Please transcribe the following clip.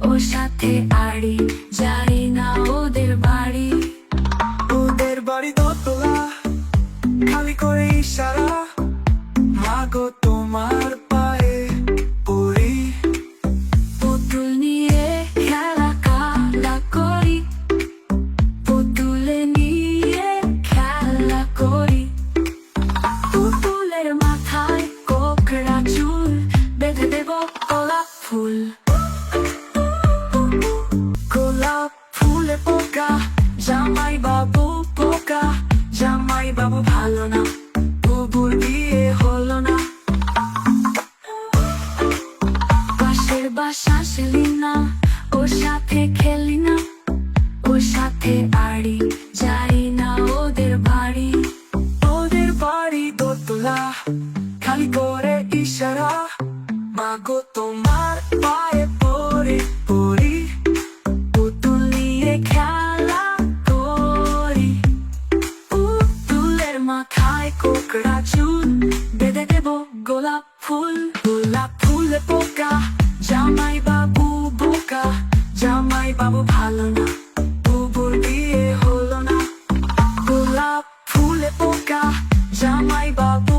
ওর সাথে আড়ি যাই না ওদের বাড়ি। ওদের বাড়ি দোতলা, খালি করে ইশারা, মাগো তোমার পায়ে পড়ি। পুতুল নিয়ে খেলা কালা করি, পুতুলে নিয়ে খেলা করি। পুতুলের মাথায় কোকড়া চুল, বেঁধে দেব গোলাপ ফুল। গোলাপ ফুলে পোকা, জামাই বাবু পোকা, জামাই বাবু ভালো না, বুবুর বিয়ে হলো না। পাশের বাসা সেলিনা, ওর সাথে খেলি না, ওর সাথে আড়ি যাই না ওদের বাড়ি। ওদের বাড়ি দোতলা, খালি করে ইশারা, মাগো তোমার পায়ে পড়ি পড়ি। পুতুল নিয়ে খেলা করি, পুতুলের মাথায় কোকড়া চুল, বেঁধে দেব গোলাপ ফুল। গোলাপ ফুলে পোকা, জামাই বাবু বোকা, জামাই বাবু ভালো না, বুবুর বিয়ে হলো না। গোলাপ ফুলে পোকা, জামাই বাবু